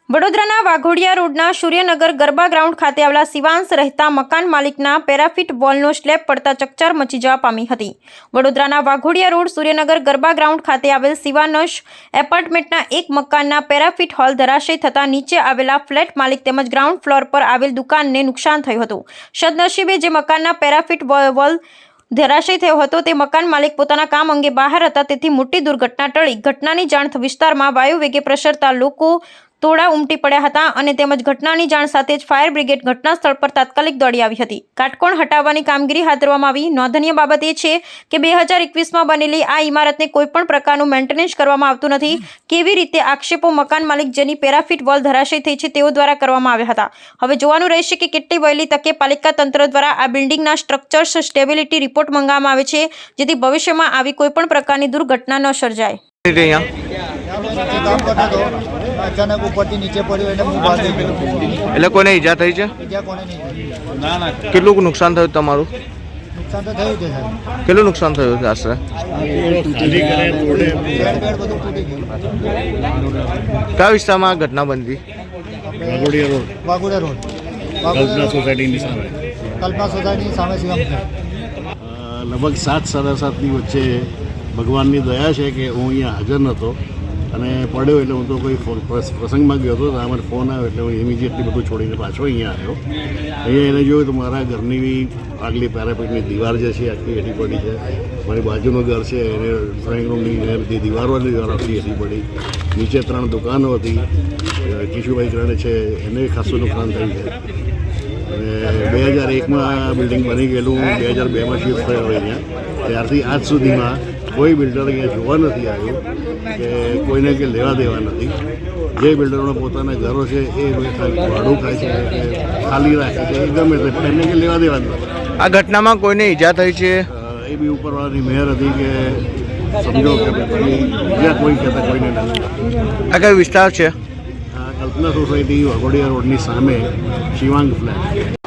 વડોદરાના વાઘોડિયા રોડના સૂર્યનગર ગરબા ગ્રાઉન્ડ ખાતે આવેલા શિવાંશ રહેતા મકાન માલિકના પેરાફિટ વોલનો સ્લેબ પડતા ચકચાર મચી જવા પામી હતી। વડોદરાના વાઘોડિયા રોડ સૂર્યનગર ગરબા ગ્રાઉન્ડ ખાતે આવેલ શિવાનશ એપાર્ટમેન્ટના એક મકાનના પેરાફિટ હોલ ધરાશય થતા નીચે આવેલા ફ્લેટ માલિક તેમજ ગ્રાઉન્ડ ફ્લોર પર આવેલ દુકાનને નુકસાન થયું હતું। સદનસીબે જે મકાનના પેરાફિટ વોલ ધરાશય થયો હતો તે મકાન માલિક પોતાના કામ અંગે બહાર હતા, તેથી મોટી દુર્ઘટના ટળી। ઘટનાની જાણ વિસ્તારમાં વાયુ વેગે પ્રસરતા લોકો તોડા ઉમટી પડ્યા હતા અને તેમજ ઘટનાની જાણ સાથે જ ફાયર બ્રિગેડ ઘટના સ્થળ પર તાત્કાલિક દોડી આવી હતી। કાટકોણ હટાવવાની કામગીરી હાથ ધરવામાં આવી। નોંધનીય બાબત એ છે કે 2021માં બનેલી આ ઇમારતને કોઈપણ પ્રકારનું મેન્ટેનન્સ કરવામાં આવતું નથી। કેવી રીતે આક્ષેપો મકાન માલિક જેની પેરાફિટ વોલ ધરાશય થઈ છે તેઓ દ્વારા કરવામાં આવ્યા હતા। હવે જોવાનું રહેશે કે કેટલી વહેલી તકે પાલિકા તંત્ર દ્વારા આ બિલ્ડિંગના સ્ટ્રક્ચર્સ સ્ટેબિલિટી રિપોર્ટ મંગાવવામાં આવે છે, જેથી ભવિષ્યમાં આવી કોઈપણ પ્રકારની દુર્ઘટના ન સર્જાય। अचानक ऊपर नीचे पड़ो એટલે હું ભાગી ગયો। એટલે કોને ઈજા થઈ છે? ઈજા કોને નહીં થઈ? ના કેટલું નુકસાન થયું તમારું? નુકસાન તો થયું છે સાહેબ। કેટલું નુકસાન થયું છે આશરે? બેડ બધું તૂટી ગયું। કયા વિસ્તારમાં આ ઘટના બની? વાઘોડિયા રોડ કલ્પના સોસાયટીની સામે કલ્પના સોસાયટીની સામે શિવમ લગભગ 7:30 વચ્ચે ભગવાનની દયા છે કે હું અહીંયા હાજર નહોતો અને પડ્યો એટલે હું તો કોઈ પ્રસંગમાં ગયો હતો, તો મને ફોન આવ્યો એટલે હું ઇમિડિયેટલી બધું છોડીને પાછો અહીંયા આવ્યો। અહીંયા એને જોયું તો મારા ઘરની બી આગલી પેરાપેટની દીવાર જે છે આખી હેઠી પડી છે। મારી બાજુનું ઘર છે એને ડ્રોઈંગ રૂમની બધી દીવારોની દીવાર આખી હેઠી પડી। નીચે 3 દુકાનો હતી, કિશુભાઈ ગ્રાને છે એને ખાસું નુકસાન થયું છે। અને 2001માં બિલ્ડિંગ બની ગયેલું 2002માં શિફ્ટ થયો અહીંયા, ત્યારથી આજ સુધીમાં કોઈ બિલ્ડર અહીંયા જોવા નથી આવ્યું કે કોઈને કે લેવા દેવા નથી। જે બિલ્ડરોના પોતાના ઘરો છે એ ભાડું ખાય છે કે ખાલી રાખે છે, એ ગમે તે, પણ એમને કે લેવા દેવા નથી। આ ઘટનામાં કોઈને ઈજા થઈ છે? એ બી ઉપરવાળાની મહેર હતી કે સમજો કે બીજા કોઈ કહેતા કોઈને નથી। આ કયો વિસ્તાર છે? આ કલ્પના સોસાયટી વાઘોડિયા રોડની સામે શિવાંગ ફ્લેટ।